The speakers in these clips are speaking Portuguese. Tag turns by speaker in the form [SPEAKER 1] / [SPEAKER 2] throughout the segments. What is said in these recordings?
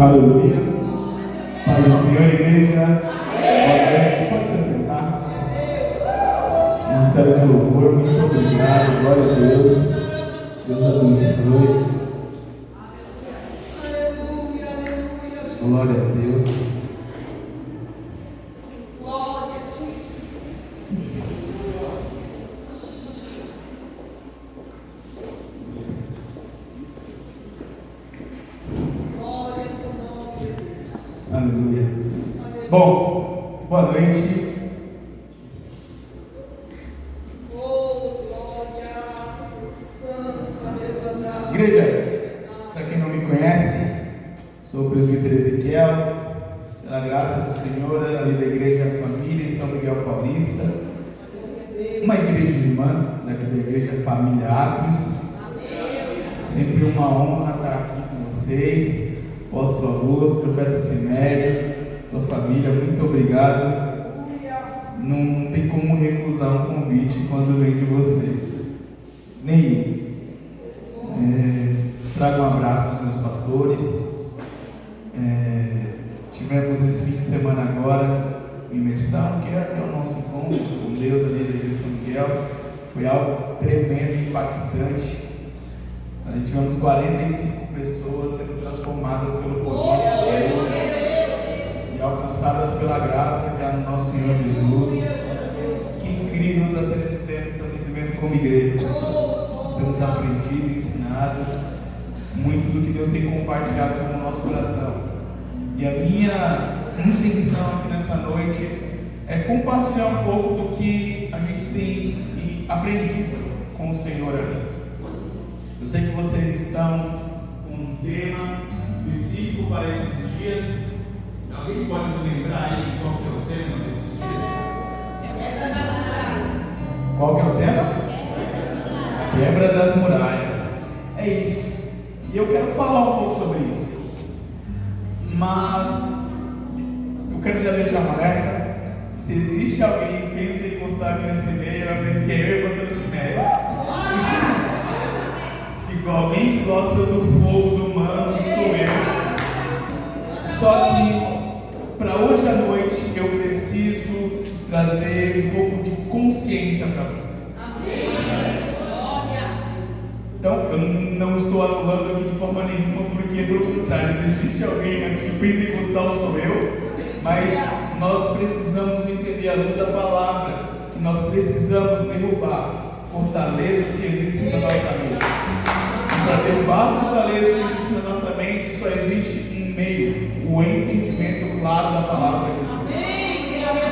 [SPEAKER 1] Aleluia. Paz do Senhor, igreja. Boa noite. Pode se sentar. Ministério de louvor, muito obrigado. Glória a Deus. Deus abençoe. Glória a Deus. Aleluia. Bom, boa noite. Igreja, para quem não me conhece, sou o presbítero Ezequiel, pela graça do Senhor, ali da Igreja Família em São Miguel Paulista, uma igreja irmã daqui da Igreja Família Atos. Sempre uma honra estar aqui com vocês. Apóstolo Augusto, profeta Simério, sua família, muito obrigado. Não tem como recusar um convite quando vem de vocês. Nenhum. Trago um abraço dos meus pastores. Tivemos esse fim de semana agora imersão, que é o nosso encontro com Deus ali da Igreja de São Miguel. Foi algo tremendo, impactante. Tivemos 45 pessoas sendo transformadas pelo poder de Deus e alcançadas pela graça que há no nosso Senhor Jesus. Que incrível está sendo esse tempo que estamos vivendo como igreja. Nós temos aprendido, ensinado muito do que Deus tem compartilhado com o nosso coração. E a minha intenção aqui nessa noite é compartilhar um pouco do que a gente tem aprendido com o Senhor ali. Eu sei que vocês estão com um tema específico para esses dias. Alguém pode me lembrar aí qual que é o tema desses dias? Quebra das muralhas. Qual que é o tema? Quebra das muralhas. É isso. E eu quero falar um pouco sobre isso. Mas eu quero já deixar um alerta. Se existe alguém pentecostal aqui nesse meio, que é eu gostando desse meio. Alguém que gosta do fogo do manto sou eu. Só que para hoje à noite eu preciso trazer um pouco de consciência para você. Então eu não estou anulando aqui de forma nenhuma, porque pelo contrário, existe alguém aqui, o pentecostal sou eu, mas nós precisamos entender a luz da palavra, que nós precisamos derrubar fortalezas que existem na nossa vida. Para derrubar a fortaleza que existe na nossa mente, só existe um meio: o entendimento claro da palavra de Deus.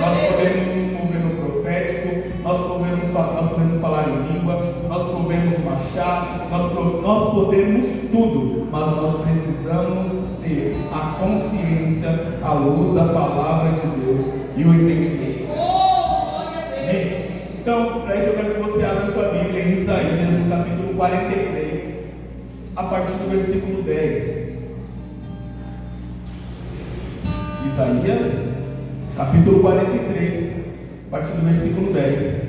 [SPEAKER 1] Nós podemos nos mover no profético, nós podemos falar em língua, nós podemos marchar, nós podemos tudo, mas nós precisamos ter a consciência, a luz da palavra de Deus e o entendimento. Então, para isso eu quero que você abra a sua Bíblia em Isaías, no capítulo 43. A partir do versículo 10. Isaías, capítulo 43, a partir do versículo 10.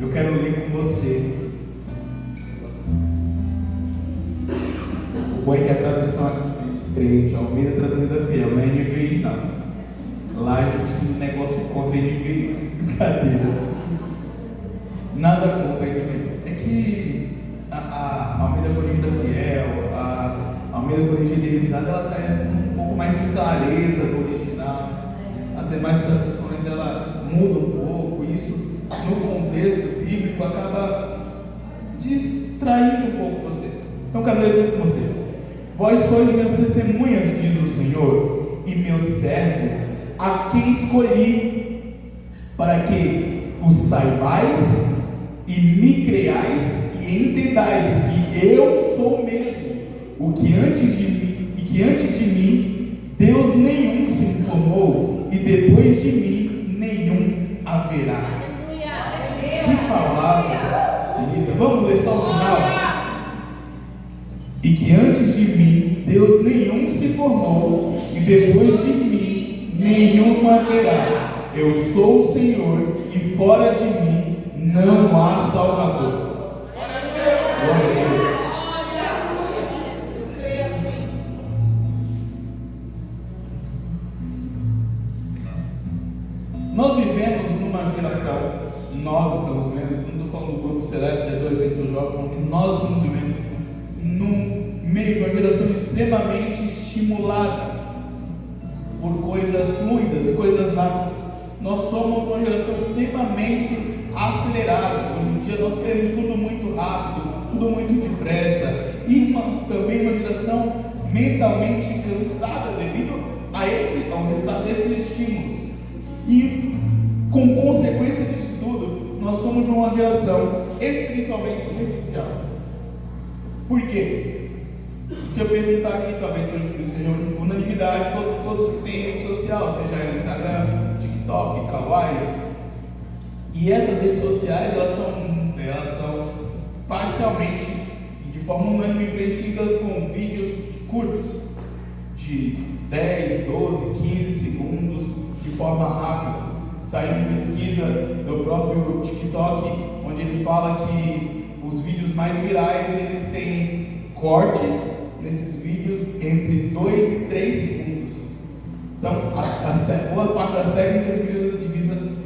[SPEAKER 1] Eu quero ler com você. O bom é que a tradução aqui é diferente. Almeida traduzida fiel, não é NVI não. Lá a gente tem um negócio contra NVI. Brincadeira. Nada contra NVI. É que a Almeida Corrigida Fiel, a Almeida Corrigida Revisada, ela traz um pouco mais de clareza do original. As demais traduções, ela muda um pouco. Isso, no contexto bíblico, acaba distraindo um pouco você. Então, quero ler junto com você. Vós sois minhas testemunhas, diz o Senhor, e meu servo, a quem escolhi, para que o saibais e me creais, e entendais que eu sou mesmo, o que antes de mim Deus nenhum se informou, e depois de mim nenhum haverá. Que palavra bonita. Vamos ler só o final. E que antes de mim Deus nenhum se formou, e depois de mim nenhum haverá. Eu sou o Senhor, e fora de mim não há Salvador. Glória a Deus. nós estamos vivendo, não estou falando do grupo seleto de adolescentes ou jovens, falando que nós estamos vivendo no meio de uma geração extremamente estimulada por coisas fluidas e coisas rápidas. Nós somos uma geração extremamente acelerada. Hoje em dia nós queremos tudo muito rápido, tudo muito depressa, e também uma geração mentalmente cansada devido ao resultado desses estímulos. E com consequência disso tudo, nós somos uma geração espiritualmente superficial. Por quê? Se eu perguntar aqui, talvez seja unanimidade, todos que têm rede social, seja ela Instagram, TikTok, Kawaii, e essas redes sociais, elas são parcialmente, de forma unânime, preenchidas com vídeos curtos, de 10, 12, 15 segundos, de forma rápida. Saiu uma pesquisa do próprio TikTok, onde ele fala que os vídeos mais virais, eles têm cortes nesses vídeos entre 2 e 3 segundos. Então, boa parte das técnicas de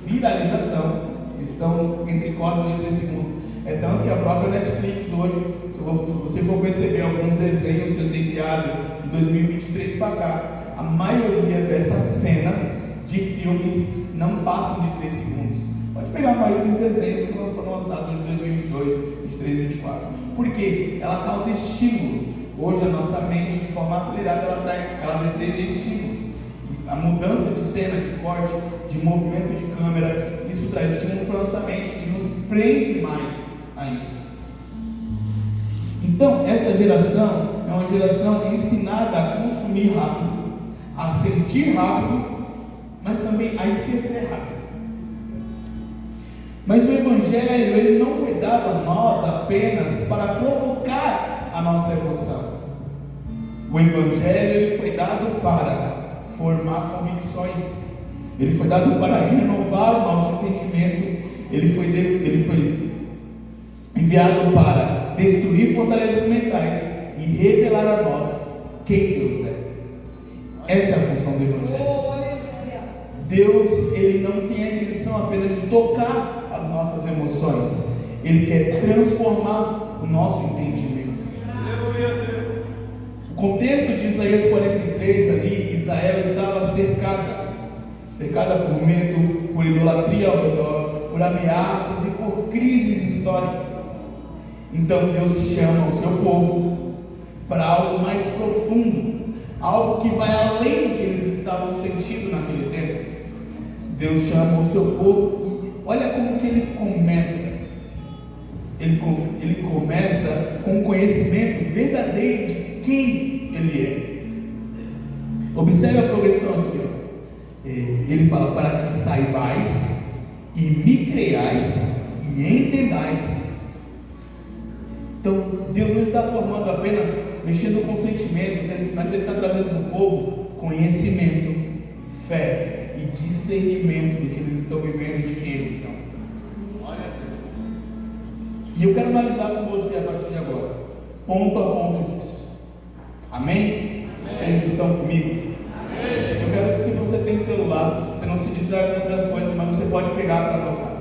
[SPEAKER 1] viralização estão entre cortes de 3 segundos. É tanto que a própria Netflix hoje, se você for perceber alguns desenhos que ele tem criado de 2023 para cá, a maioria dessas cenas de filmes não passam de 3 segundos. Pode pegar a maioria dos desenhos que foram lançados em 2022, 2023 e 2024. Por quê? Ela causa estímulos. Hoje a nossa mente, de forma acelerada, ela deseja estímulos. A mudança de cena, de corte, de movimento de câmera, isso traz estímulo para a nossa mente e nos prende mais a isso. Então, essa geração é uma geração ensinada a consumir rápido, a sentir rápido, mas também a esquecer rápido. Mas o Evangelho, ele não foi dado a nós apenas para provocar a nossa emoção. O Evangelho, ele foi dado para formar convicções. Ele foi dado para renovar o nosso entendimento. Ele foi enviado para destruir fortalezas mentais e revelar a nós quem Deus é. Essa é a função do Evangelho. Deus, ele não tem a intenção apenas de tocar as nossas emoções. Ele quer transformar o nosso entendimento. O contexto de Isaías 43 ali, Israel estava cercada por medo, por idolatria ao redor, por ameaças e por crises históricas. Então Deus chama o seu povo para algo mais profundo, algo que vai além do que eles estavam sentindo naquele tempo. Deus chama o seu povo e olha como que ele começa. Ele começa com o conhecimento verdadeiro de quem ele é. Observe a progressão aqui, ó. Ele fala: para que saibais e me creiais e entendais. Então Deus não está formando apenas, mexendo com sentimentos, mas Ele está trazendo para o povo conhecimento, fé e discernimento do que eles estão vivendo e de quem eles são. E eu quero analisar com você a partir de agora, ponto a ponto disso. Amém? Vocês estão comigo? Amém. Eu quero que, se você tem celular, você não se distraia com outras coisas, mas você pode pegar para anotar.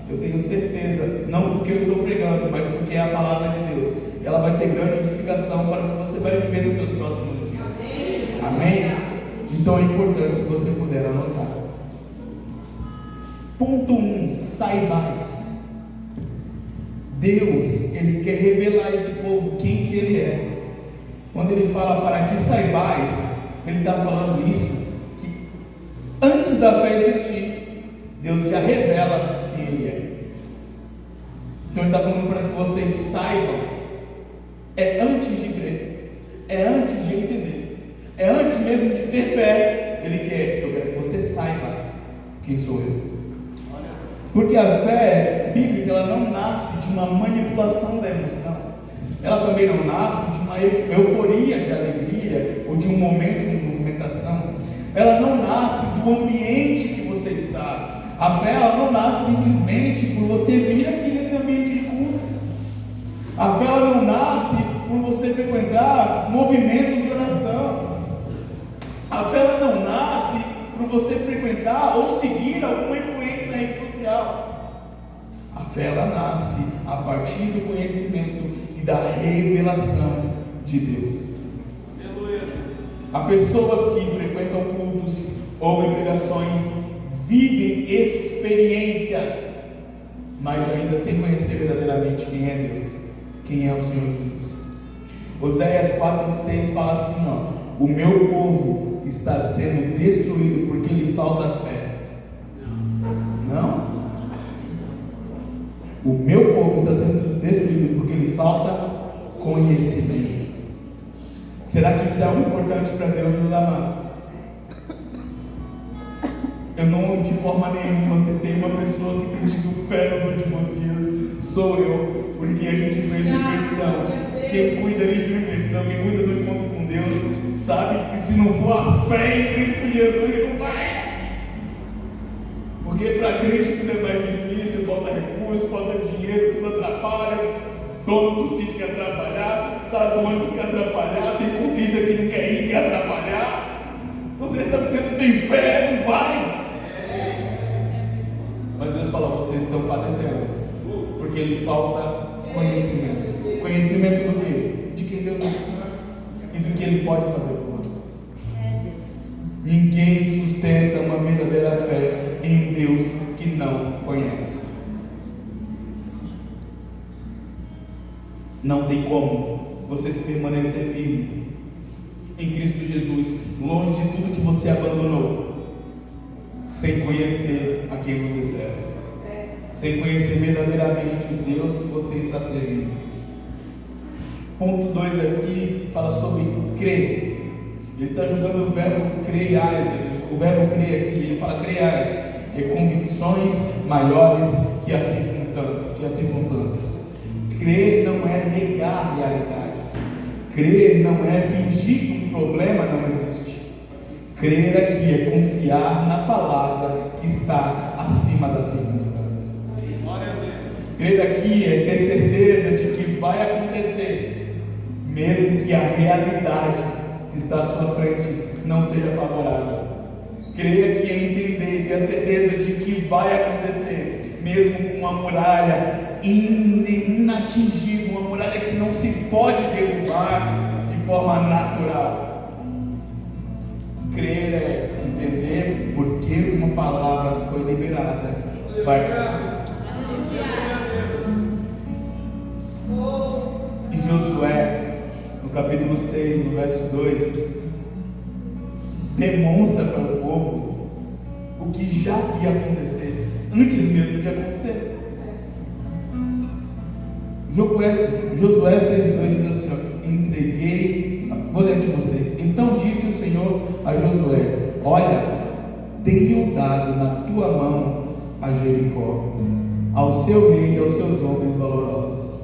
[SPEAKER 1] Eu tenho certeza, não porque eu estou pregando, mas porque é a palavra de Deus. Ela vai ter grande edificação para o que você vai viver nos seus próximos dias. Amém? Então é importante, se você puder anotar. Ponto 1, saibais. Deus, Ele quer revelar a esse povo quem que Ele é. Quando Ele fala para que saibais, Ele está falando isso, que antes da fé existir, Deus já revela quem Ele é. Então Ele está falando para que vocês saibam. É antes de crer, é antes de entender, é antes mesmo de ter fé. Eu quero que você saiba quem sou eu. Porque a fé bíblica, ela não nasce de uma manipulação da emoção. Ela também não nasce de uma euforia de alegria ou de um momento de movimentação. Ela não nasce do ambiente que você está. A fé, ela não nasce simplesmente por você vir aqui nesse ambiente de culto. A fé, ela não nasce por você frequentar movimentos de oração. A fé, ela não nasce por você frequentar ou seguir alguma influência na rede social. A fé ela nasce a partir do conhecimento e da revelação de Deus. Há pessoas que frequentam cultos, ouvem pregações, vivem experiências, mas ainda sem conhecer verdadeiramente quem é Deus, quem é o Senhor Jesus. Oséias 4:6 fala assim, o meu povo está sendo destruído porque lhe falta fé. Não? O meu povo está sendo destruído porque lhe falta conhecimento. Será que isso é algo importante para Deus, meus amados? Eu não, de forma nenhuma, se tem uma pessoa que tem tido fé nos últimos dias, sou eu, porque a gente fez uma imersão. Quem cuida ali de uma imersão, quem cuida do encontro com Deus, sabe que se não for a fé em Cristo Jesus, ele não vai. Porque para crente tudo é mais difícil, falta recurso, falta dinheiro, tudo atrapalha. Dono do sítio quer atrapalhar, o cara do ônibus quer atrapalhar, tem contista que não quer ir, quer atrapalhar. Então você sabe que você não tem fé, não vai. Mas Deus fala, vocês estão padecendo, porque lhe falta conhecimento. Conhecimento do quê? De quem Deus é e do que Ele pode fazer por você. Ninguém sustenta uma verdadeira fé em um Deus que não conhece. Não tem como você se permanecer firme em Cristo Jesus, longe de tudo que você abandonou, sem conhecer a quem você serve, sem conhecer verdadeiramente o Deus que você está servindo. Ponto 2 aqui fala sobre crer. Ele está jogando o verbo creiais. O verbo crer aqui, ele fala creiais, é convicções maiores que as circunstâncias. Crer não é negar a realidade. Crer não é fingir que um problema não existe. Crer aqui é confiar na palavra que está acima das circunstâncias. Crer aqui é ter certeza de que vai acontecer, mesmo que a realidade que está à sua frente não seja favorável. Crer aqui é entender e ter a certeza de que vai acontecer, mesmo com uma muralha inatingível, uma muralha que não se pode derrubar de forma natural. Crer é entender porque uma palavra foi liberada, vai acontecer. E Josué, no capítulo 6, no verso 2, demonstra para o povo o que já ia acontecer, antes mesmo de acontecer. Josué 6,2 diz assim, entreguei, vou ler aqui você. Então disse o Senhor a Josué, olha, tenho dado na tua mão a Jericó, ao seu rei e aos seus homens valorosos.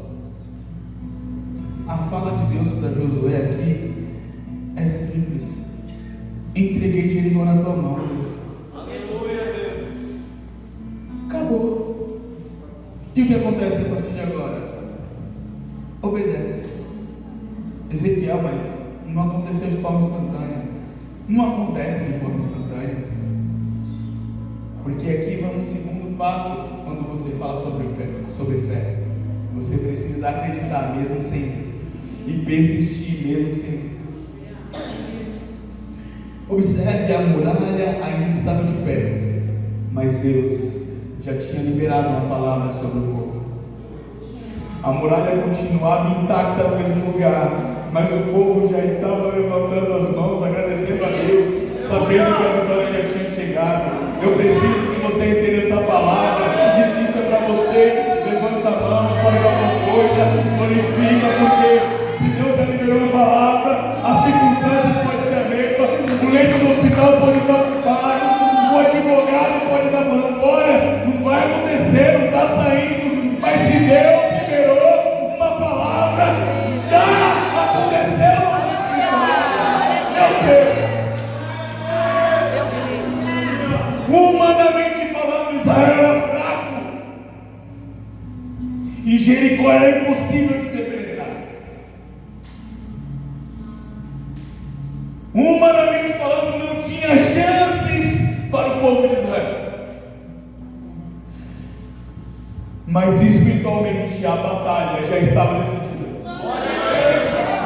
[SPEAKER 1] A fala de Deus para Josué aqui é simples. Entreguei Jericó na tua mão. Aleluia, Deus. Acabou. E o que acontece a partir de agora? Obedece. Ezequiel, mas não aconteceu de forma instantânea. Não acontece de forma instantânea. Porque aqui vai um segundo passo quando você fala sobre fé. Você precisa acreditar mesmo sem ver. E persistir mesmo sem ver. Observe, a muralha ainda estava de pé, mas Deus já tinha liberado uma palavra sobre o povo. A muralha continuava intacta no mesmo lugar, mas o povo já estava levantando as mãos, agradecendo a Deus, sabendo que a vitória já tinha chegado. Eu preciso que você entenda essa palavra, e se isso é para você, levanta a mão, faz alguma coisa, glorifica, porque se Deus já liberou a palavra, as circunstâncias podem ser a mesma, o leito do hospital pode estar ocupado, o advogado pode estar falando, olha, não vai acontecer, não está saindo, mas se Deus liberou uma palavra, já aconteceu no hospital. Meu Deus! Humanamente falando, Israel era fraco, e Jericó era impossível de ser penetrado. Humanamente falando, não tinha chances para o povo de Israel. mas espiritualmente a batalha já estava decidida.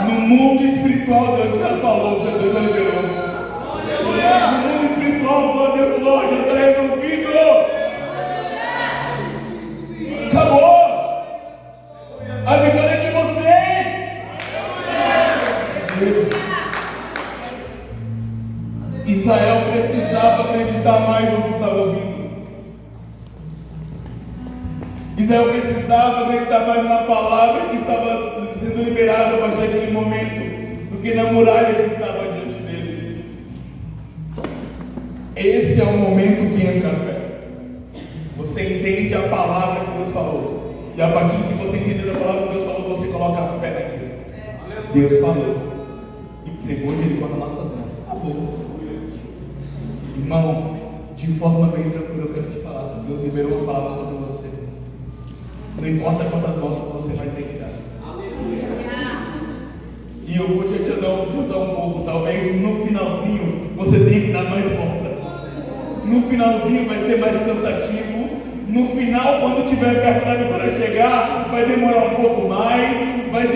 [SPEAKER 1] No mundo espiritual Deus já falou, Deus já liberou. No mundo espiritual Deus falou, já está resolvido. Acabou. A vitória é de vocês. Deus. Israel precisava acreditar mais no que estava ouvindo. Israel precisava acreditar mais na palavra que estava sendo liberada a partir daquele momento do que na muralha que estava diante deles. Esse é o momento que entra a fé. Você entende a palavra que Deus falou, e a partir do que você entende a palavra que Deus falou, você coloca a fé naquilo. Deus falou e entregou Jericó nas nossas mãos. Acabou. Irmão, de forma bem tranquila eu quero te falar, se Deus liberou uma palavra sobre você, não importa quantas voltas você vai ter que dar. E eu vou te adiantar um pouco. Talvez no finalzinho você tenha que dar mais volta. No finalzinho vai ser mais cansativo. No final, quando estiver perto da vitória chegar, vai demorar um pouco mais. Vai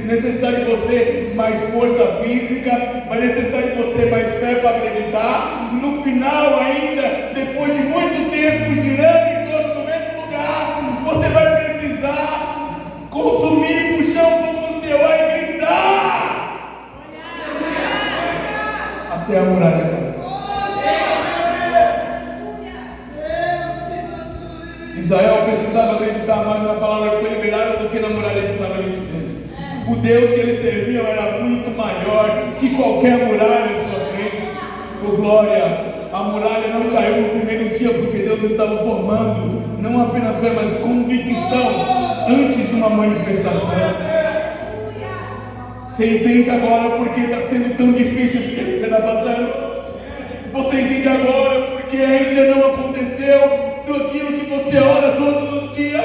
[SPEAKER 1] necessitar de você mais força física. Vai necessitar de você mais fé para acreditar. No final ainda, depois de muito tempo girando em torno do mesmo lugar, você vai precisar consumir, puxar um pouco do seu ar e gritar até a muralha cair. Israel precisava acreditar mais na palavra que foi liberada do que na muralha que estava diante deles. O Deus que eles serviam era muito maior que qualquer muralha à sua frente. Oh glória! A muralha não caiu no primeiro dia porque Deus estava formando não apenas fé, mas convicção antes de uma manifestação. Você entende agora porque está sendo tão difícil esse tempo que você está passando? Você entende agora porque ainda não aconteceu tudo aquilo que você ora todos os dias?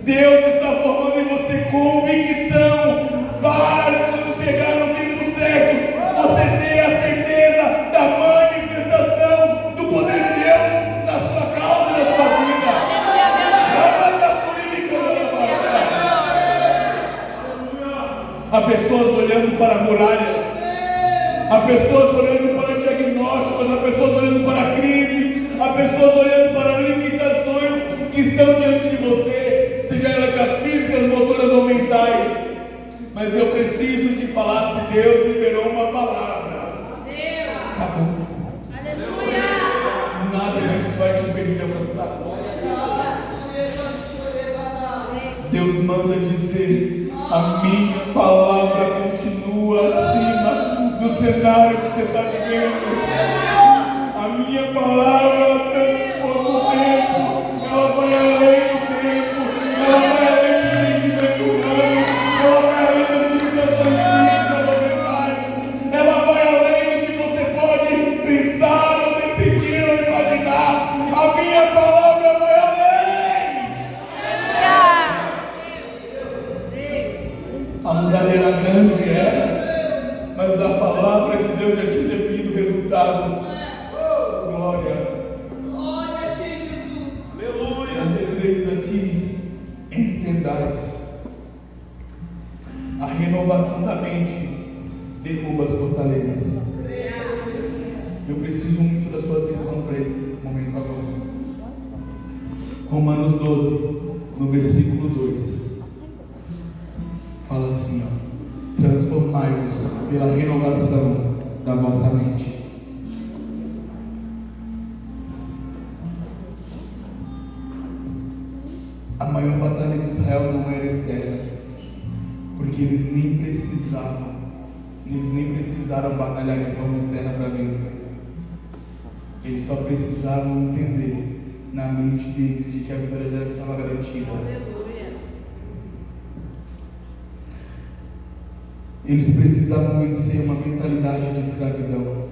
[SPEAKER 1] Deus está formando em você convicção para quando chegar no tempo certo, você ter a certeza da manifestação do poder de Deus na sua causa e na sua vida. Há pessoas olhando para muralhas, há pessoas olhando para diagnósticos, há pessoas olhando para crises, há pessoas olhando para limitações que estão diante de você, seja elas físicas, motoras ou mentais. Mas eu preciso te falar, se Deus liberou uma palavra, acabou. Nada disso vai te impedir de alcançar. Deus manda dizer: a minha palavra continua acima do cenário que você está vivendo. A minha palavra, ela transforma o tempo, ela vai além do tempo, ela vai além do entendimento humano, ela vai além das limitações físicas da verdade, ela vai além do que você pode pensar ou decidir ou imaginar. A minha palavra vai além. A muralha era grande, era, mas a palavra de Deus já tinha definido o resultado. Glória.
[SPEAKER 2] Glória a ti, Jesus.
[SPEAKER 1] Aleluia. Número 3 aqui, entendais. A renovação da mente derruba as fortalezas. Eu preciso muito da sua atenção para esse momento agora. Romanos 12, no versículo 2. Fala assim, ó: transformai-vos pela renovação da vossa mente. A maior batalha de Israel não era externa, porque eles nem precisaram batalhar de forma externa para vencer. Eles só precisavam entender na mente deles de que a vitória já estava garantida. Eles precisavam vencer uma mentalidade de escravidão.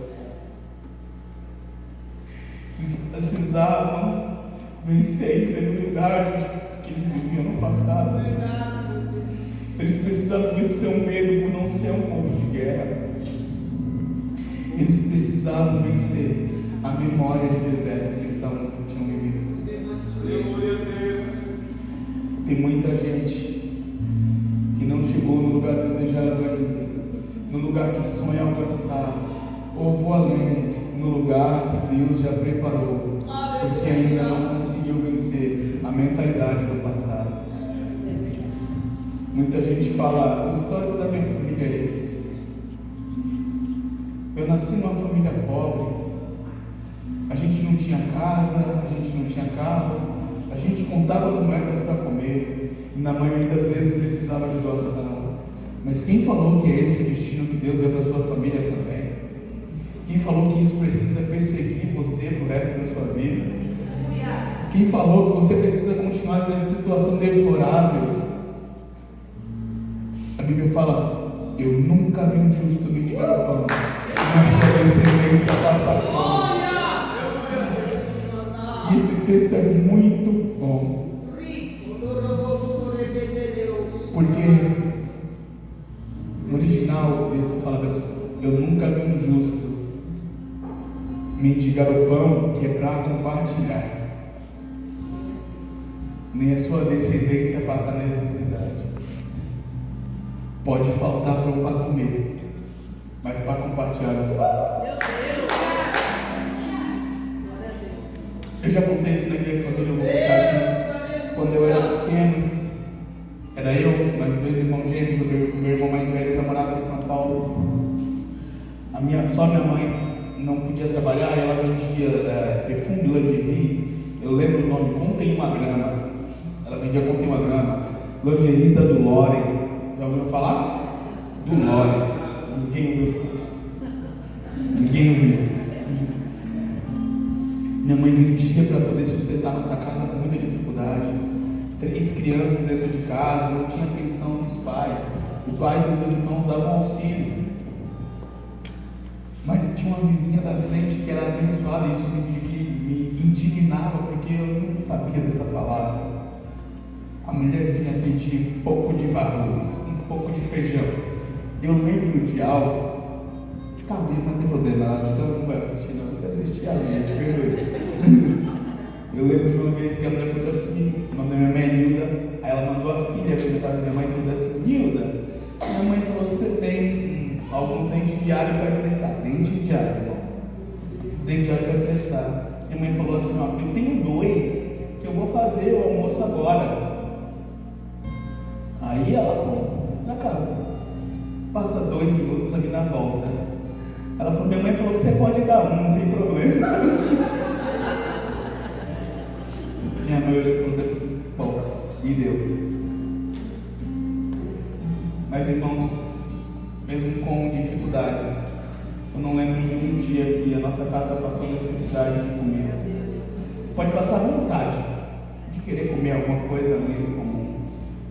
[SPEAKER 1] Eles precisavam vencer a incredulidade que eles viviam no passado. Eles precisavam vencer o medo por não ser um povo de guerra. Eles precisavam vencer a memória de deserto que eles tinham vivido. Tem muita gente que não chegou no lugar desejado ainda, no lugar que sonha alcançar, ou vou além, no lugar que Deus já preparou, porque ainda não conseguiu vencer a mentalidade do passado. Muita gente fala: o histórico da minha família é esse. Eu nasci numa família pobre, a gente não tinha casa, a gente não tinha carro, a gente contava as moedas para comer, e na maioria das vezes precisava de doação. Mas quem falou que é esse o destino que Deus deu para a sua família também? Quem falou que isso precisa perseguir você para o resto da sua vida? Quem falou que você precisa continuar nessa situação deplorável? A Bíblia fala: eu nunca vi um justo mendigar o pão, na sua descendência passar fome. E esse texto é muito bom, porque no original o texto fala assim: eu nunca vi um justo mendigar o pão que é para compartilhar, nem a sua descendência passar necessidade. Pode faltar pão para comer, mas para compartilhar não falta. Eu já contei isso na igreja família, eu vou contar aqui. Quando eu era pequeno, era eu, mais 2 irmãos gêmeos, o meu irmão mais velho que morava em São Paulo. Só minha mãe não podia trabalhar, e ela vendia perfume, lingerie. Eu lembro o nome, Contém uma Grama. Ela vendia Contém uma Grama. Lingerista do Loren. Já ouviu falar? Do Loren. Ninguém ouviu. Ninguém ouviu. Minha mãe vendia para poder sustentar nossa casa com muita dificuldade. 3 crianças dentro de casa, não tinha pensão dos pais. O pai e meus irmãos davam auxílio. Mas tinha uma vizinha da frente que era abençoada, e isso me indignava, porque eu não sabia dessa palavra. A mulher vinha pedir um pouco de arroz, um pouco de feijão. Eu lembro de algo. Tá vendo, não tem problema, acho que eu não vai assistir, não. Você assistia a minha, te perdoe. Eu lembro de uma vez que a mulher falou assim: o nome da minha mãe é Nilda. Aí ela mandou a filha para casa da minha mãe e falou assim: Nilda, minha mãe falou: você tem algum dente diário para emprestar? Dente diário, irmão. Dente diário para emprestar. Minha mãe falou assim: ó, eu tenho 2 que eu vou fazer o almoço agora. Aí ela foi na casa. Passa 2 minutos ali na volta. Ela falou: minha mãe falou que você pode dar um, não tem problema. Minha mãe olhou e falou assim: bom, e deu. Mas irmãos, mesmo com dificuldades, eu não lembro de um dia que a nossa casa passou necessidade de comida. Você pode passar vontade de querer comer alguma coisa além do comum,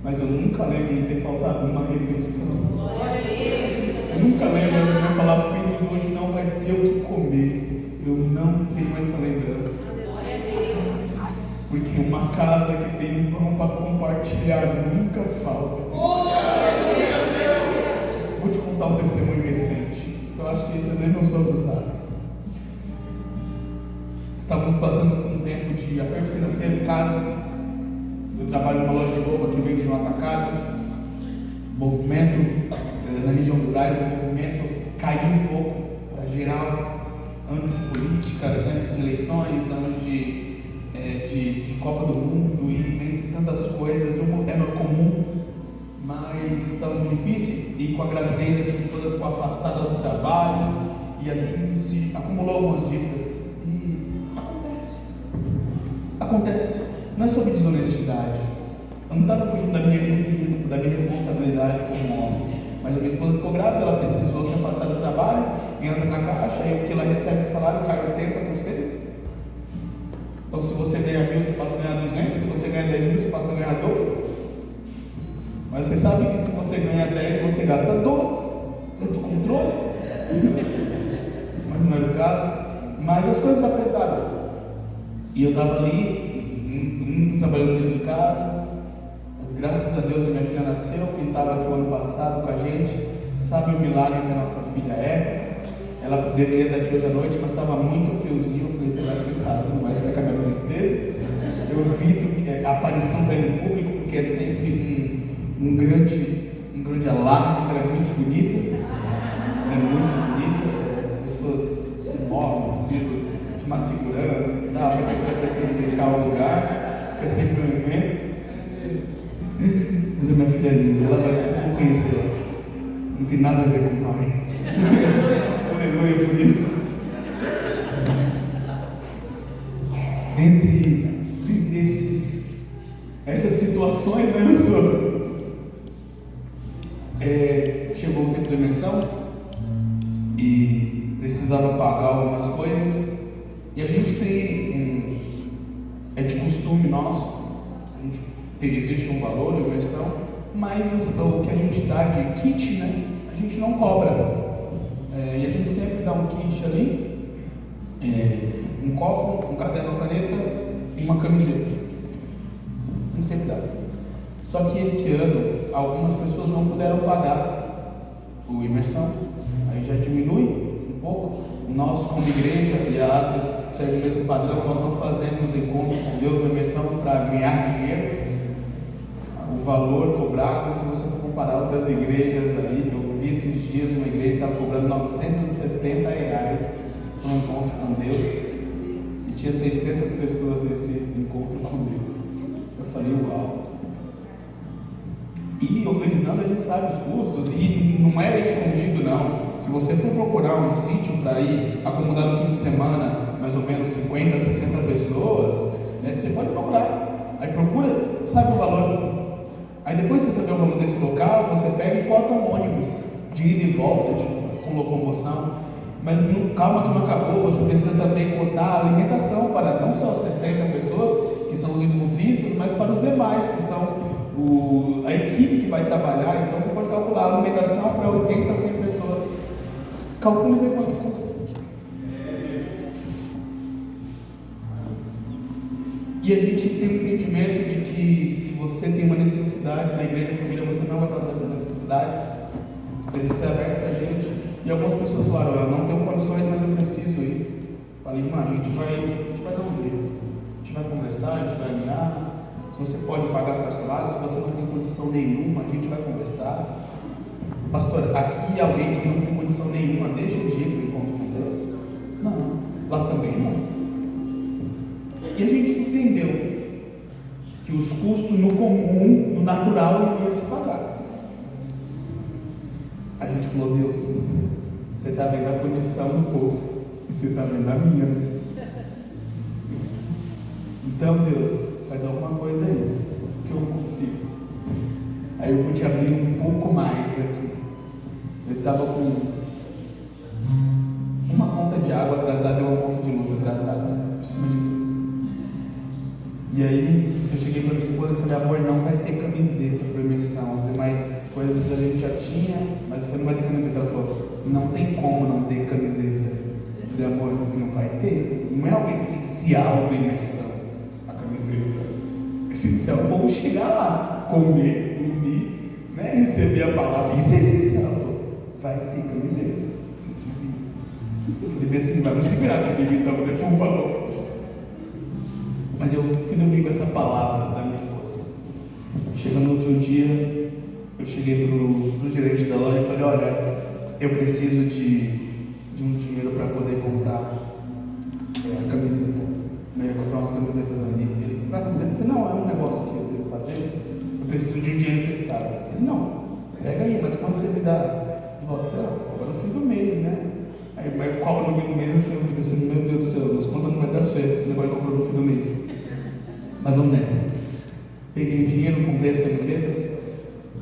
[SPEAKER 1] mas eu nunca lembro de ter faltado uma refeição. Eu nunca lembro de eu falar: filhos, hoje não vai ter o que comer. Eu não tenho essa lembrança. Porque uma casa que tem pão para compartilhar nunca falta. Vou te contar um testemunho recente. Eu acho que isso nem meu sogro sabe. Estávamos passando por um tempo de aperto financeiro em casa. Eu trabalho numa loja de roupa que vende no atacado. Movimento na região do Brás, o movimento caiu um pouco para geral. Ano de política, ano de eleições, ano de Copa do Mundo e entre tantas coisas. Era comum, mas estava muito difícil. E com a gravidez, a minha esposa ficou afastada do trabalho e assim se acumulou algumas dívidas. E acontece. Não é sobre desonestidade. Eu não estava fugindo da minha responsabilidade como homem. Mas a minha esposa ficou grávida, ela precisou se afastar do trabalho, entra na caixa, e o que ela recebe de salário cai 80%. Então, se você ganha 1.000, você passa a ganhar 200. Se você ganha 10.000, você passa a ganhar 12. Mas você sabe que se você ganha 10, você gasta 12. Você descontrola. Mas não era o caso. Mas as coisas apertaram. E eu estava ali, trabalhando dentro de casa. Mas graças a Deus a minha filha nasceu. Quem estava aqui o ano passado com a gente sabe o milagre que a nossa filha é. Ela deveria estar aqui hoje à noite, mas estava muito friozinho. Eu falei: você vai ficar em casa, não vai sair com a minha princesa. Eu evito a aparição dela em público, porque é um grande alarde, que era muito bonita. É muito bonita, as pessoas se movem, precisam de uma segurança, tá? A prefeitura precisa secar o lugar, é sempre um evento. Mas a minha filha é linda, vocês vão conhecer ela. Não tem nada a ver com o pai. Aleluia por isso. Dentre essas situações, né, meu senhor? Chegou o tempo da imersão e precisava pagar algumas coisas, e a gente tem é de costume nosso, existe um valor da imersão, mas o que a gente dá de kit, né, a gente não cobra, e a gente sempre dá um kit ali, um copo, um caderno, uma caneta e uma camiseta. A gente sempre dá. Só que esse ano algumas pessoas não puderam pagar o imersão, aí já diminui um pouco. Nós, como igreja, e a Atlas segue o mesmo padrão, nós não fazemos encontro com Deus ou imersão para ganhar dinheiro. O valor cobrado, se você for comparar outras igrejas aí, eu vi esses dias uma igreja que estava cobrando R$970 para um encontro com Deus, e tinha 600 pessoas nesse encontro com Deus. Eu falei, uau! E organizando a gente sabe os custos, e não é escondido não. Se você for procurar um sítio para ir acomodar no fim de semana, mais ou menos 50, 60 pessoas, né, você pode procurar. Aí procura, sabe o valor. Aí depois de você saber o valor desse local, você pega e cota um ônibus de ida e volta, com locomoção. Mas calma que não acabou, você precisa também cotar a alimentação para não só 60 pessoas, que são os encontristas, mas para os demais, que são a equipe que vai trabalhar. Então você pode calcular a alimentação para 80, 100 pessoas. Calcule e vê quanto custa. E a gente tem o entendimento de que se você tem uma necessidade na igreja e família, você não vai fazer essa necessidade. Você precisa ser aberto a gente. E algumas pessoas falaram, eu não tenho condições, mas eu preciso ir. Falei, irmã, a gente vai dar um jeito. A gente vai conversar, a gente vai alinhar. Se você pode pagar parcelado, se você não tem condição nenhuma, a gente vai conversar. Pastor, aqui alguém que não tem condição nenhuma deixa de ir para o encontro com Deus? Não, lá também não. E a gente entendeu que os custos no comum, no natural, iria se pagar. A gente falou, Deus, você está vendo a condição do povo, e você está vendo a minha. Então, Deus, faz alguma coisa aí, que eu consigo. Aí eu vou te abrir um pouco mais aqui. Eu estava com uma conta de água atrasada e uma conta de luz atrasada. E aí eu cheguei para minha esposa e falei, amor, não vai ter camiseta para imersão. As demais coisas a gente já tinha, mas eu falei, não vai ter camiseta. Ela falou, não tem como não ter camiseta. Eu falei, amor, não vai ter. Não é algo essencial da imersão, a camiseta. Essencial é o povo chegar lá, comer, dormir, né? Receber a palavra. Isso é essencial. Ela falou, vai ter camiseta. Você se vira. Eu falei, vê se não vai me segurar comigo então, né? Por favor. Mas eu fui dormir com essa palavra da minha esposa. Chegando no outro dia, eu cheguei pro gerente da loja e falei, olha, eu preciso de um dinheiro para poder comprar a camiseta. Eu ia comprar umas camisetas ali. Ele, comprar camiseta? Eu falei, não, é um negócio que eu devo fazer, eu preciso de um dinheiro emprestado. Ele, não, pega aí, mas quando você me dá de volta? Eu falei, não, agora no fim do mês, né? Aí, mas qual no fim do mês, assim, eu pensei, meu Deus do céu, as contas não vai dar certo, esse negócio comprou no fim do mês. Mas vamos nessa. Peguei o dinheiro, comprei as camisetas.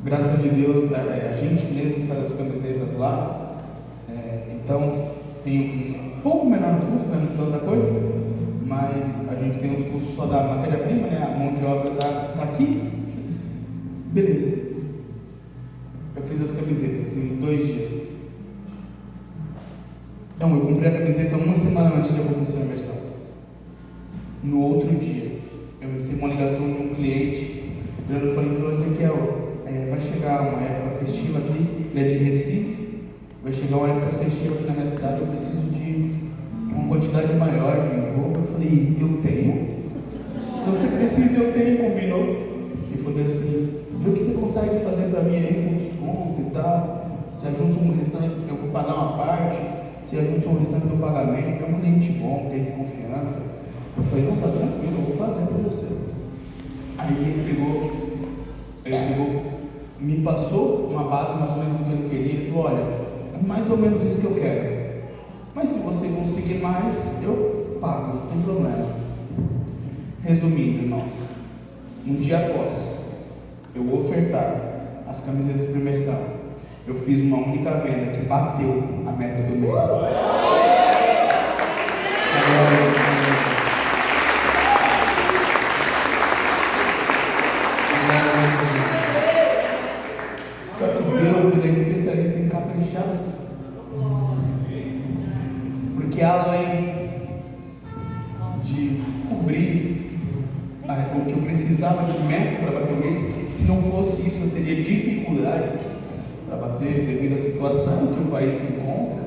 [SPEAKER 1] Graças a Deus, a gente mesmo faz as camisetas lá. Então, tem um pouco menor custo, não é tanta coisa, mas a gente tem os custos só da matéria-prima, né? A mão de obra está aqui. Beleza. Eu fiz as camisetas em 2 dias. Então, eu comprei a camiseta uma semana antes de acontecer a imersão. No outro dia, eu recebi uma ligação de um cliente, ele falou, Ezequiel, vai chegar uma época festiva aqui, ele é de Recife, vai chegar uma época festiva aqui na minha cidade, eu preciso de uma quantidade maior de roupa. Eu falei, eu tenho? Você precisa, eu tenho, combinou. Ele falou assim, vê o que você consegue fazer para mim aí com desconto e tal. Se ajunta um restante, eu vou pagar uma parte, se ajunta um restante do pagamento, é um cliente bom, um cliente de confiança. Eu falei, não, tá tranquilo, eu vou fazer para você. Aí ele pegou, me passou uma base mais ou menos do que ele queria. Ele falou, olha, é mais ou menos isso que eu quero. Mas se você conseguir mais, eu pago, não tem problema. Resumindo, irmãos, um dia após eu ofertar as camisetas de imersão, eu fiz uma única venda que bateu a meta do mês. Só que Deus, ele é especialista em caprichar as coisas. Porque além de cobrir o que eu precisava de meta para bater o mês, que se não fosse isso eu teria dificuldades para bater devido à situação que o país se encontra.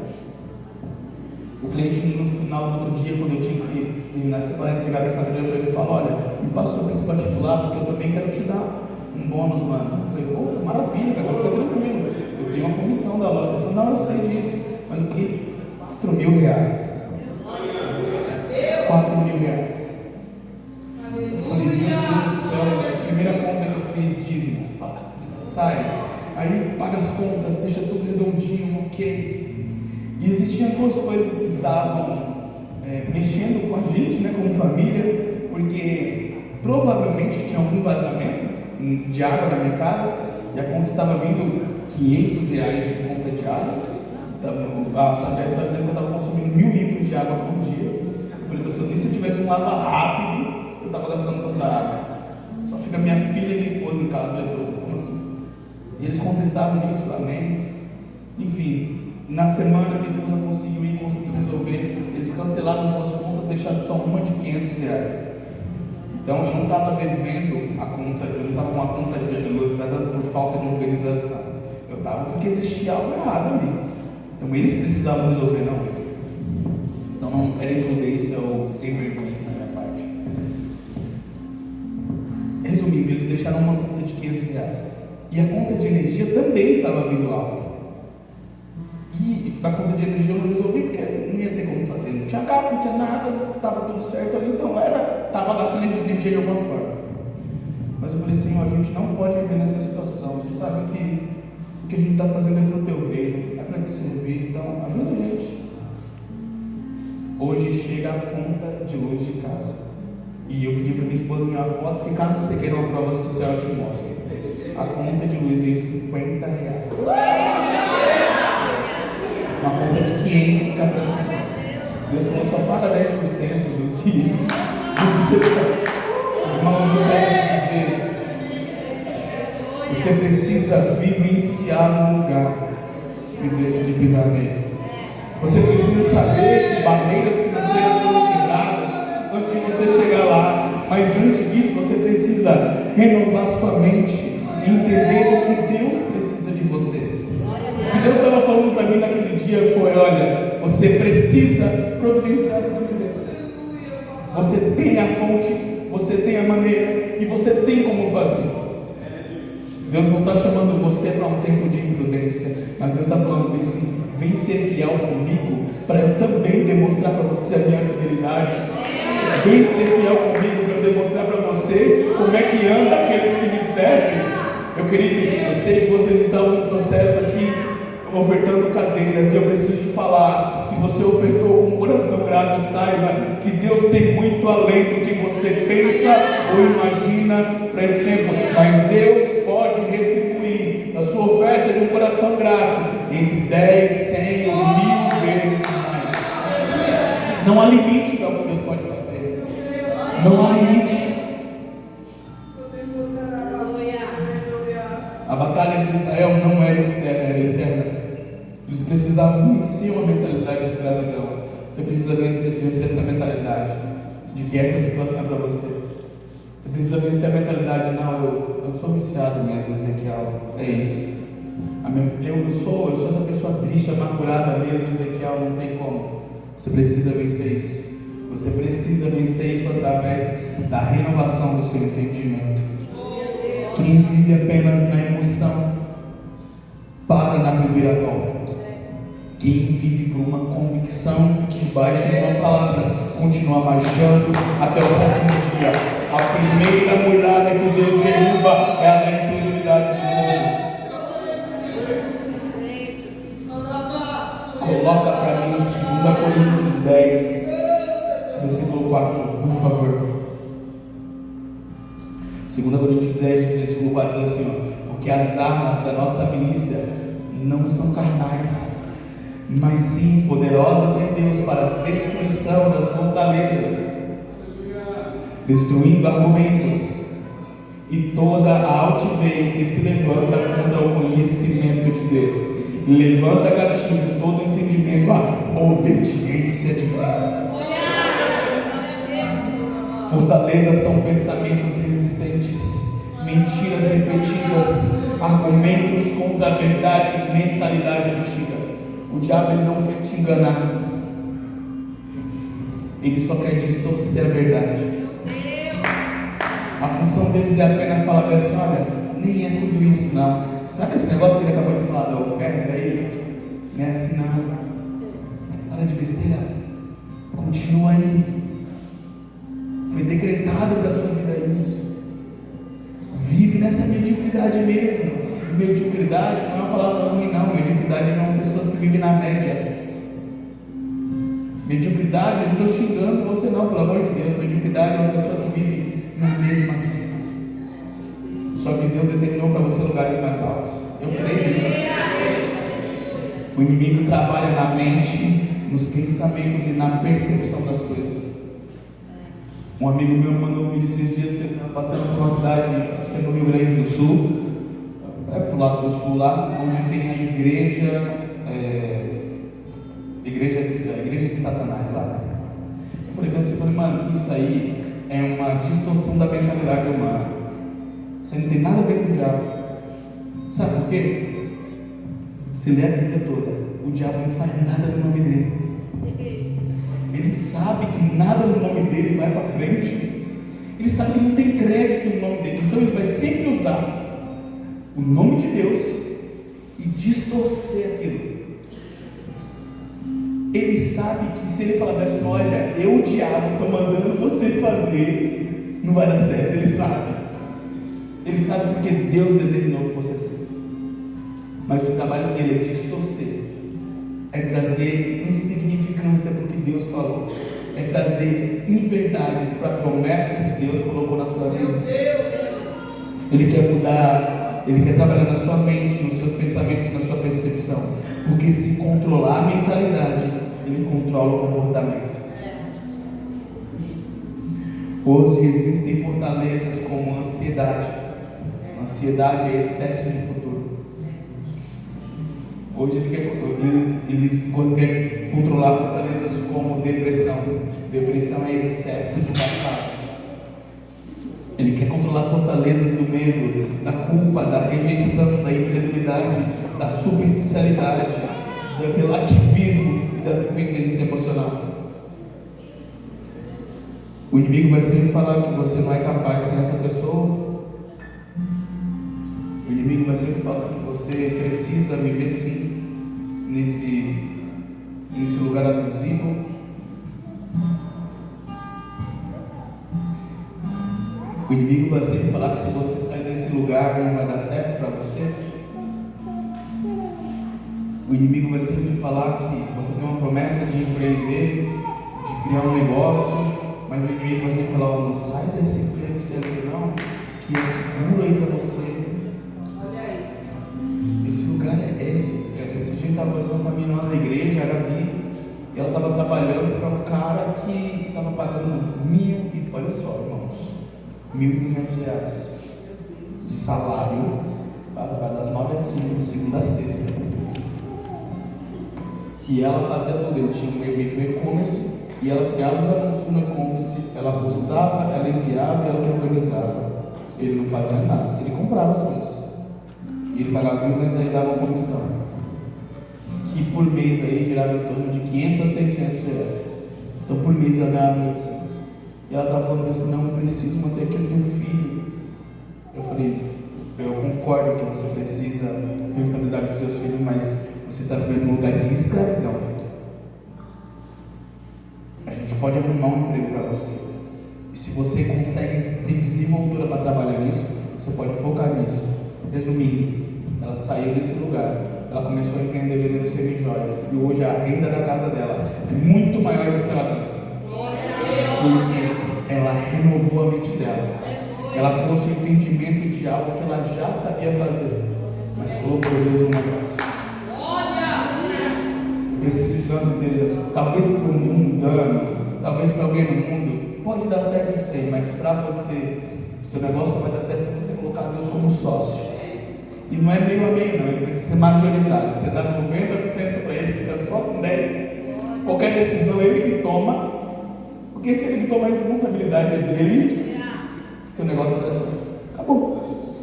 [SPEAKER 1] O cliente no final do outro dia, quando eu tinha que terminar de separar e entregar a mercadoria, ele falou, olha, me passa o preço particular porque eu também quero te dar um bônus, mano. Eu falei, pô, maravilha, cara, fica tranquilo, eu tenho uma comissão da loja. Ele falou, não, eu sei disso, mas eu queria R$4.000. R$4.000. Eu falei, meu Deus do céu, a primeira conta que eu fiz, dízimo, sai, aí paga as contas, deixa tudo redondinho, ok. E existiam duas coisas que estavam mexendo com a gente, né, como família, porque provavelmente tinha algum vazamento de água na minha casa e a conta estava vindo R$500 de conta de água. A Sabesp estava dizendo que eu estava consumindo 1.000 litros de água por dia. Eu falei, pessoal, se eu tivesse um lava rápido, eu estava gastando tanta água. Só fica minha filha e minha esposa em casa o dia todo. Como assim? E eles contestavam isso, amém? Enfim, na semana minha esposa conseguiu resolver. Eles cancelaram as contas, deixaram só uma de R$500. Então eu não estava devendo a conta, eu não estava com a conta de luz atrasada por falta de organização. Eu estava porque existia algo errado ali. Então eles precisavam resolver, não eu. Então não era imprudência ou sem vergonha na minha parte. Resumindo, eles deixaram uma conta de R$500. E a conta de energia também estava vindo alta. E a conta de energia eu não resolvi porque não ia ter como fazer. Não tinha carro, não tinha nada, estava tudo certo ali, então estava gastando energia de alguma forma. Mas eu falei, Senhor, a gente não pode viver nessa situação. Você sabe que o que a gente está fazendo é para o teu reino, é para te servir, então ajuda a gente. Hoje chega a conta de luz de casa. E eu pedi para minha esposa me dar uma foto, porque caso você queira uma prova social, eu te mostro. A conta de luz veio R$50. Uma conta de 500 cá para cima. Deus falou, só paga 10% do que você está. Irmãos, eu quero te dizer, você precisa vivenciar um lugar de pisar nele. Você precisa saber que barreiras financeiras foram quebradas antes de você chegar lá. Mas antes disso, você precisa renovar sua mente e entender o que Deus precisa de você. O que Deus estava falando para mim naquele dia foi, olha, você precisa providenciar as camisetas. Você tem a fonte, você tem a maneira e você tem como fazer. Deus não está chamando você para um tempo de imprudência, mas Deus está falando bem assim, vem ser fiel comigo, para eu também demonstrar para você a minha fidelidade. Vem ser fiel comigo, para eu demonstrar para você como é que anda aqueles que me servem. Meu querido, eu sei que vocês estão no processo aqui, ofertando cadeiras, e eu preciso te falar, se você ofertou com um coração grato, saiba que Deus tem muito além do que você pensa ou imagina para esse tempo, mas Deus pode retribuir a sua oferta de um coração grato, entre 10, 100 ou 1000 vezes mais. Não há limite para o que Deus pode fazer, não há limite. A batalha de Israel não era externa, era interna. Eles precisavam vencer uma mentalidade de escravidão. Você precisa vencer essa mentalidade de que essa situação é para você. Você precisa vencer a mentalidade, não, eu sou viciado mesmo, Ezequiel, é isso. Eu sou essa pessoa triste, amargurada mesmo, Ezequiel, não tem como. Você precisa vencer isso. Você precisa vencer isso através da renovação do seu entendimento. Quem vive apenas na emoção para na primeira volta. Quem vive por uma convicção debaixo de uma palavra continua marchando até o 7º dia. A primeira muralha que Deus derruba é a da incredulidade do povo. Coloca para mim 2 Coríntios 10, versículo 4, por favor. 2 Coríntios 10, versículo 4 diz assim: ó, porque as armas da nossa milícia não são carnais, mas sim poderosas em Deus para a destruição das fortalezas, destruindo argumentos e toda a altivez que se levanta contra o conhecimento de Deus. Levanta cativo todo entendimento à obediência de Cristo. Fortalezas são pensamentos resistentes, mentiras repetidas, argumentos contra a verdade, mentalidade antiga. O diabo ele não quer te enganar, ele só quer distorcer a verdade. A função deles é apenas falar assim: olha, nem é tudo isso não. Sabe esse negócio que ele acabou de falar da oferta aí? Não é assim não. Para de besteira, continua aí. Foi decretado para a sua vida isso. Vive nessa mediocridade mesmo. Mediocridade não é uma palavra ruim não. Mediocridade não é pessoas que vivem na média. Mediocridade, eu não estou xingando você não, pelo amor de Deus. Mediocridade é uma pessoa que vive na mesma assim. Só que Deus determinou para você lugares mais altos. Eu creio nisso. O inimigo trabalha na mente, nos pensamentos e na percepção das coisas. Um amigo meu mandou um vídeo esses dias que ele estava passando por uma cidade, acho que é no Rio Grande do Sul, é pro lado do sul lá, onde tem a igreja de Satanás lá, né? Eu falei para você, mano, isso aí é uma distorção da mentalidade humana. Isso aí não tem nada a ver com o diabo. Sabe por quê? Se lê a Bíblia toda, o diabo não faz nada no nome dele. Ele sabe que nada no nome dele vai para frente. Ele sabe que não tem crédito no nome dele. Então ele vai sempre usar o nome de Deus e distorcer aquilo. Ele sabe que se ele falar assim: olha, eu, o diabo, estou mandando você fazer, não vai dar certo. Ele sabe. Ele sabe porque Deus determinou que fosse assim. Mas o trabalho dele é distorcer, é trazer insignificância para o que Deus falou, é trazer inverdades para a promessa que Deus colocou na sua vida. Ele quer mudar, ele quer trabalhar na sua mente, nos seus pensamentos, na sua percepção, porque se controlar a mentalidade, ele controla o comportamento. Hoje existem fortalezas como a ansiedade. Ansiedade é excesso de futuro. Hoje ele quer controlar fortalezas como depressão. Depressão é excesso de passado. Ele quer controlar fortalezas do medo, da culpa, da rejeição, da incredulidade, da superficialidade, do relativismo e da dependência emocional. O inimigo vai sempre falar que você não é capaz sem essa pessoa. O inimigo vai sempre falar que você precisa viver sim nesse lugar abusivo. O inimigo vai sempre falar que se você sair desse lugar não vai dar certo para você. O inimigo vai sempre falar que você tem uma promessa de empreender, de criar um negócio, mas o inimigo vai sempre falar: não sai desse emprego sempre não, que é seguro aí para você. Esse lugar é isso. Esse dia estava fazendo uma família lá na igreja, a Gabi, e ela estava trabalhando para um cara que estava pagando olha só, irmãos, R$1.200 de salário, para trabalhar das 9 às 5, de segunda a sexta. E ela fazia tudo, ele tinha meio que um e-commerce, e ela criava os anúncios no e-commerce, ela postava, ela enviava e ela que organizava. Ele não fazia nada, ele comprava as coisas. E ele pagava R$1.200 e dava uma comissão, que por mês aí girava em torno de R$500 a R$600. Então por mês ela ganhava R$1.200. E ela estava falando assim: não, eu preciso manter aqui o meu filho. Eu falei: concordo que você precisa ter uma estabilidade para os seus filhos, mas você está vivendo um lugar de escravidão, filho. A gente pode arrumar um emprego para você. E se você consegue ter desenvoltura para trabalhar nisso, você pode focar nisso. Resumindo, ela saiu desse lugar, ela começou a empreender vendendo semi-joias, e hoje a renda da casa dela é muito maior do que ela ganha. Porque ela renovou a mente dela. Ela trouxe o entendimento de algo que ela já sabia fazer, mas colocou Deus no negócio. Eu preciso de dar uma certeza. Talvez para o mundano, talvez para alguém no mundo, pode dar certo, eu sei, mas para você, o seu negócio vai dar certo se você colocar Deus como sócio. E não é meio a meio, não, ele precisa ser majoritário. Você dá 90% para ele, fica só com 10%. Qualquer decisão ele que toma, porque se ele que toma a responsabilidade é dele, teu negócio vai dar certo. Acabou.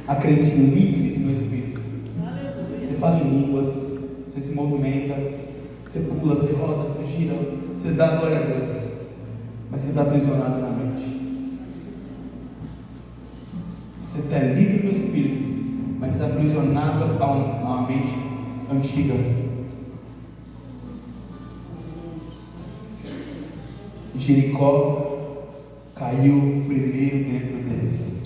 [SPEAKER 1] Acredite livres no Espírito. Você fala em línguas, você se movimenta, você pula, você roda, você gira, você dá glória a Deus, mas você está aprisionado na mente. Você está livre no Espírito, mas aprisionado a uma mente antiga. Jericó caiu primeiro dentro deles.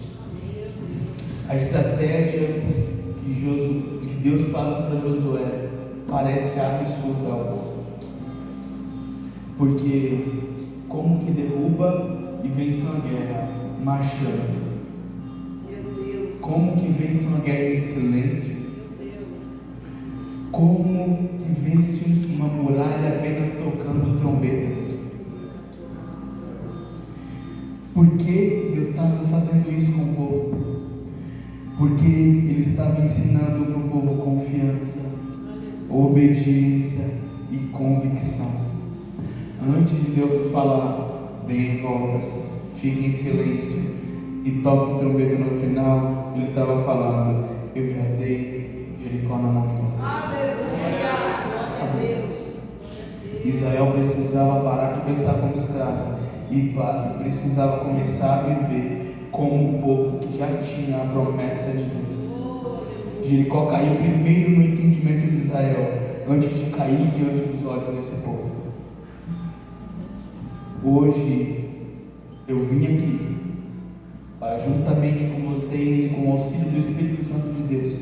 [SPEAKER 1] A estratégia que Deus passa para Josué parece absurda ao povo. Porque como que derruba e vence uma guerra marchando? Como que vence uma guerra em silêncio? Como que vence uma muralha apenas tocando trombetas? Por que Deus estava fazendo isso com o povo? Porque Ele estava ensinando para o povo confiança, obediência e convicção. Antes de Deus falar, deem voltas, fiquem em silêncio e toquem trombeta no final, Ele estava falando: eu já dei Jericó na mão de vocês. Israel precisava parar de pensar como escravo e precisava começar a viver como um povo que já tinha a promessa de Deus. Jericó caiu primeiro no entendimento de Israel, antes de cair diante dos olhos desse povo. Hoje eu vim aqui para, juntamente com vocês e com o auxílio do Espírito Santo de Deus,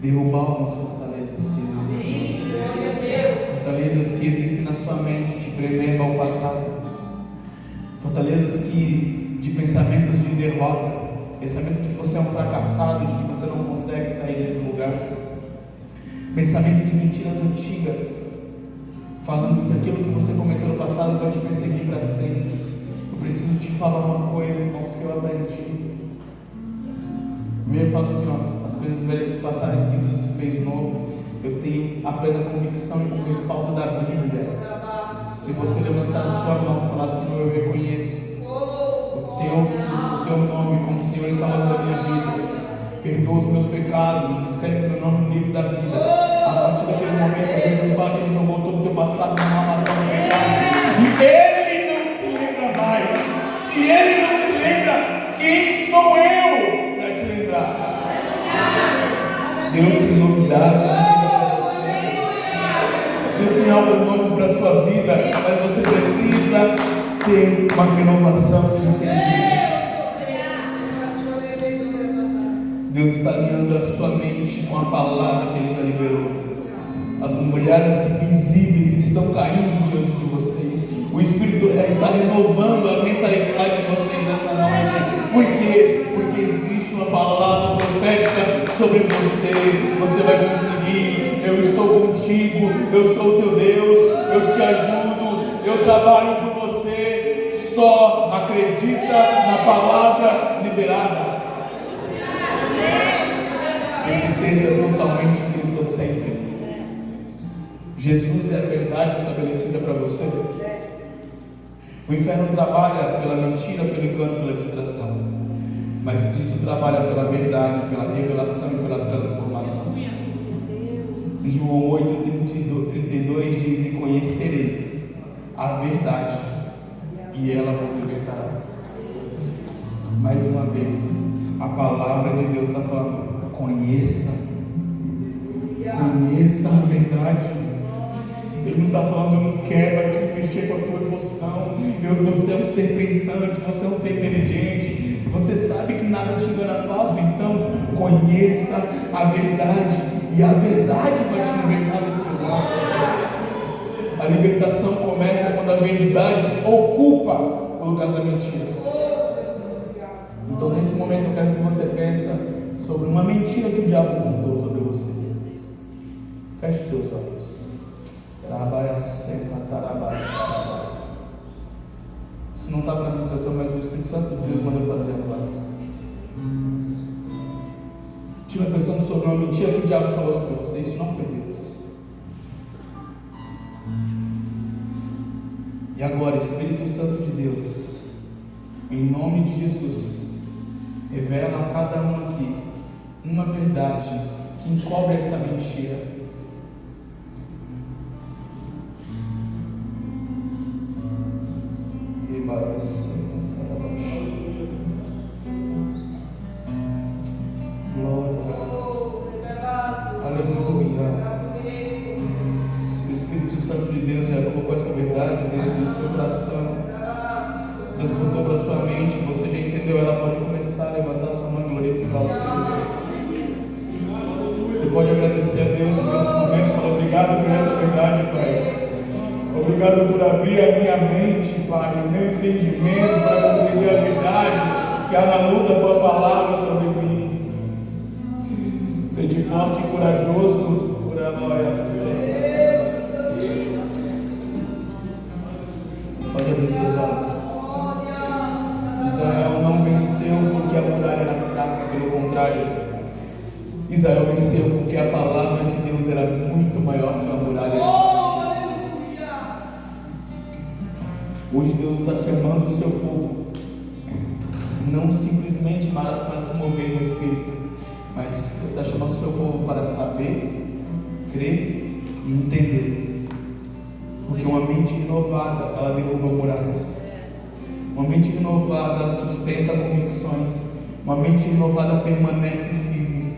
[SPEAKER 1] derrubar algumas fortalezas que existem em você. Fortalezas que existem na sua mente, te prendendo ao passado. Fortalezas de pensamentos de derrota, pensamento de que você é um fracassado, de que você não consegue sair desse lugar, pensamento de mentiras antigas, falando que aquilo que você cometeu no passado vai te perseguir para sempre. Eu preciso te falar uma coisa, irmãos, que eu aprendi. Primeiro fala assim, ó: as coisas velhas se passaram, isso que tudo se fez novo. Eu tenho a plena convicção e com o respaldo da Bíblia. Se você levantar a sua mão e falar: Senhor, eu reconheço o teu nome como Senhor e Salvador da minha vida, perdoa os meus pecados, escreve meu nome no livro da vida. A partir daquele momento, a Bíblia nos fala que Ele jogou todo o teu passado numa lamação do pecado, e Ele não se lembra mais. Se Ele não se lembra, quem sou eu para te lembrar? Deus tem novidade de vida para você. Deus tem algo novo para a sua vida, mas você precisa ter uma renovação de entendimento. Deus está alinhando a sua mente com a palavra que Ele já liberou. As mulheres invisíveis estão caindo diante de vocês. O Espírito está renovando a mentalidade de vocês nessa noite. Por quê? Porque existe uma palavra profética sobre você. Você vai conseguir. Eu estou contigo. Eu sou o teu Deus. Eu te ajudo. Eu trabalho por você. Só acredita na palavra liberada. Esse texto é totalmente cristocêntrico. Jesus é a verdade estabelecida para você. O inferno trabalha pela mentira, pelo engano, pela distração. Mas Cristo trabalha pela verdade, pela revelação e pela transformação. Em João 8:32 diz: e conhecereis a verdade, e ela vos libertará. Mais uma vez, a palavra de Deus está falando: conheça a verdade. Ele não está falando: eu não quero aqui mexer com a tua emoção. Você é um ser pensante, você é um ser inteligente, você sabe que nada te engana falso. Então conheça a verdade, e a verdade vai te libertar desse lugar. A libertação começa quando a verdade ocupa o lugar da mentira. Então nesse momento eu quero que você pense sobre uma mentira que o diabo contou sobre você. Feche os seus olhos. Isso não está para a administração, mas o Espírito Santo de Deus manda eu fazer agora. Estive pensando sobre uma mentira que o diabo falou sobre você. Isso não foi Deus. E agora, Espírito Santo de Deus, em nome de Jesus, revela a cada um aqui uma verdade que encobre essa mentira. Glória, aleluia. Se o Espírito Santo de Deus já colocou essa verdade dentro do seu coração, transportou para sua mente, você já entendeu ela, pode começar a levantar sua mão e glorificar o Senhor. Você pode agradecer a Deus por esse momento, falar: obrigado por essa verdade, Pai. Obrigado por abrir a minha mente, Pai, o meu entendimento para compreender a verdade que há na luz da Tua palavra sobre mim. Sede forte e corajoso, por a glória certa. Pode abrir seus olhos. Israel não venceu porque a muralha era fraca, pelo contrário. Israel venceu porque a palavra de Deus era muito maior que a muralha. Hoje Deus está chamando o seu povo, não simplesmente para se mover no Espírito, mas está chamando o seu povo para saber, crer e entender. Porque uma mente renovada, ela derruba muralhas. Uma mente renovada sustenta convicções. Uma mente renovada permanece firme.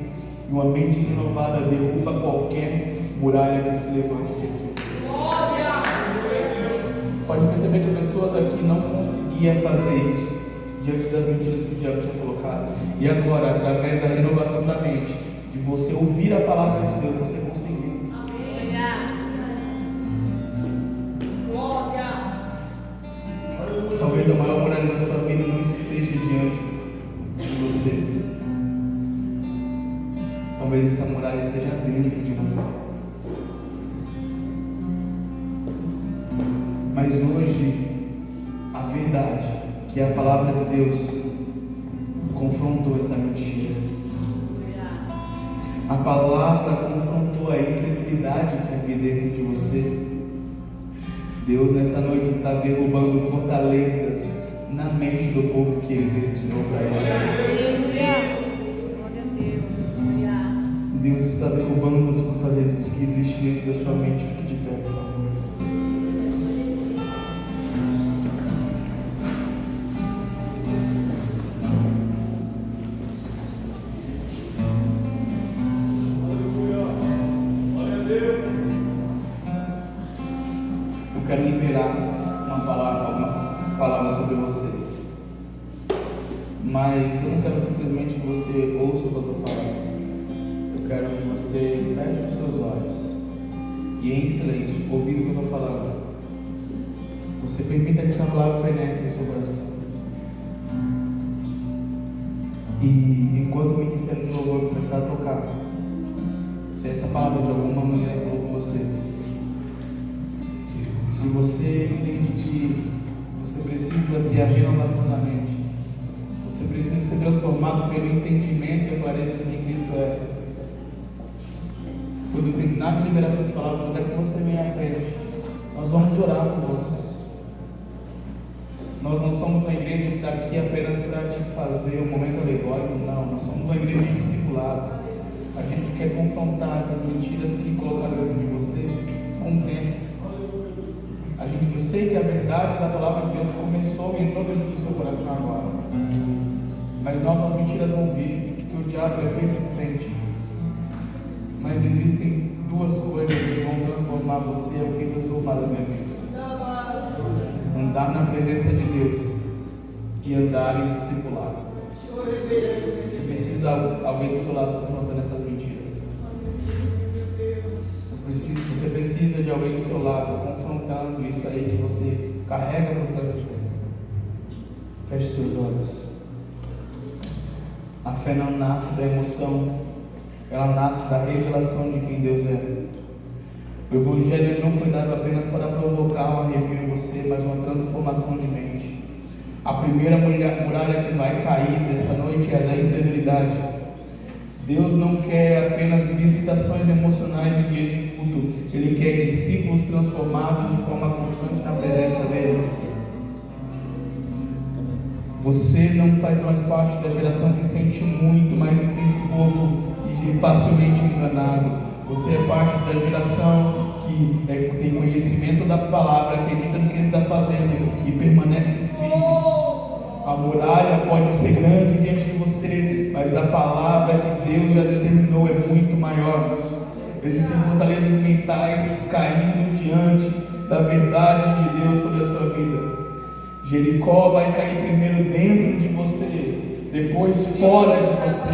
[SPEAKER 1] E uma mente renovada derruba qualquer muralha que se levante diante de você. Pode perceber que pessoas aqui não conseguiam fazer isso diante das mentiras que o diabo tinha colocado. E agora, através da renovação da mente, de você ouvir a palavra de Deus, você conseguiu. Talvez a maior muralha da sua vida não esteja diante de você. Talvez essa muralha esteja dentro de você. Mas hoje, a verdade, que é a palavra de Deus, confrontou essa mentira. A palavra confrontou a incredulidade que havia dentro de você. Deus nessa noite está derrubando fortalezas na mente do povo que Ele destinou para Ele. Deus está derrubando as fortalezas que existem dentro da sua mente. Fique de pé, por favor. Eu quero liberar algumas palavras sobre vocês, mas eu não quero simplesmente que você ouça o que eu estou falando. Eu quero que você feche os seus olhos e em silêncio, ouvindo o que eu estou falando, você permita que essa palavra penetre no seu coração. E enquanto o ministério de louvor começar a tocar, se essa palavra de alguma maneira falou com você, se você entende que você precisa ter a renovação da mente, você precisa ser transformado pelo entendimento e a clareza de quem Cristo é. Quando eu terminar de liberar essas palavras, eu quero que você venha à frente. Nós vamos orar por você. Nós não somos uma igreja que está aqui apenas para te fazer um momento alegórico, não. Nós somos uma igreja de discipulado. A gente quer confrontar essas mentiras que colocaram dentro de você com o tempo. Eu sei que a verdade da palavra de Deus começou e entrou dentro do seu coração agora. mas novas mentiras vão vir, porque o diabo é persistente. Mas existem duas coisas que vão transformar você, é o que tem transformado a minha vida: andar na presença de Deus e andar em discipulado. Você precisa de alguém do seu lado confrontando essas mentiras. Você precisa de alguém do seu lado confrontando isso aí que você carrega por tanto tempo. Feche seus olhos. A fé não nasce da emoção, ela nasce da revelação de quem Deus é. O Evangelho não foi dado apenas para provocar um arrepio em você, mas uma transformação de mente. A primeira muralha que vai cair nessa noite é a da incredulidade. Deus não quer apenas visitações emocionais em dias de culto, Ele quer discípulos transformados de forma constante na presença dEle. Você não faz mais parte da geração que sente muito, mas entende pouco e facilmente enganado. Você é parte da geração que tem conhecimento da palavra, acredita no que Ele está fazendo e permanece firme. A muralha pode ser grande diante de você, mas a palavra que Deus já determinou é muito maior. Existem fortalezas mentais caindo diante da verdade de Deus sobre a sua vida. Jericó vai cair primeiro dentro de você, depois fora de você.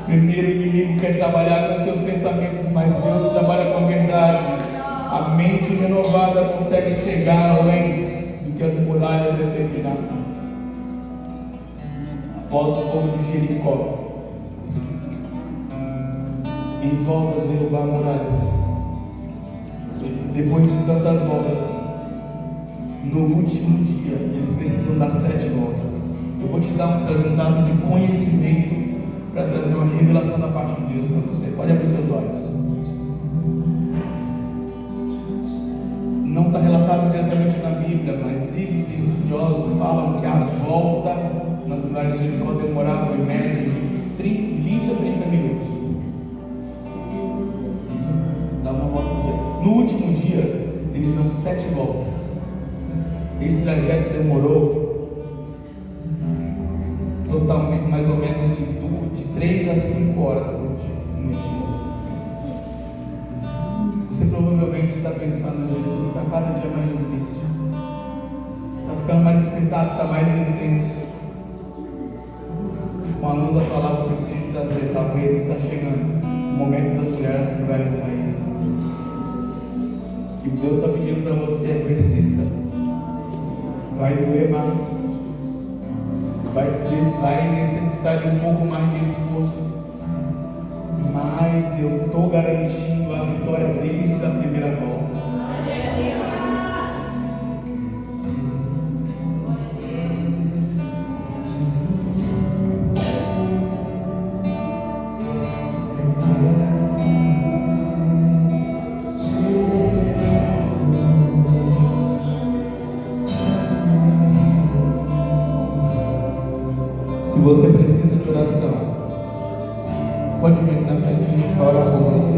[SPEAKER 1] Primeiro o inimigo quer trabalhar com seus pensamentos, mas Deus trabalha com a verdade. A mente renovada consegue chegar além do que as muralhas determinaram. Após o povo de Jericó, em voltas derrubar muralhas, depois de tantas voltas, no último dia, eles precisam dar 7 voltas. Eu vou te trazer um dado de conhecimento para trazer uma revelação da parte de Deus para você. Pode abrir seus olhos. Não está relatado diretamente na Bíblia, mas livros e estudiosos falam que a volta nas muralhas de Jericó demorava em média de 20 a 30 minutos. Dá uma volta no dia. No último dia, eles dão 7 voltas. Esse trajeto demorou totalmente, mais ou menos de 3 a 5 horas por dia. Você provavelmente está pensando, Jesus está cada dia mais difícil, está ficando mais apertado, está mais intenso. Com a luz da palavra, eu preciso dizer, talvez está chegando o momento das muralhas caírem. O que Deus está pedindo para você é: persista. Vai doer mais, vai necessitar de um pouco mais de esforço, mas eu estou garantindo a vitória desde a primeira volta. Se você precisa de oração, pode vir na frente, a gente vai orar por você.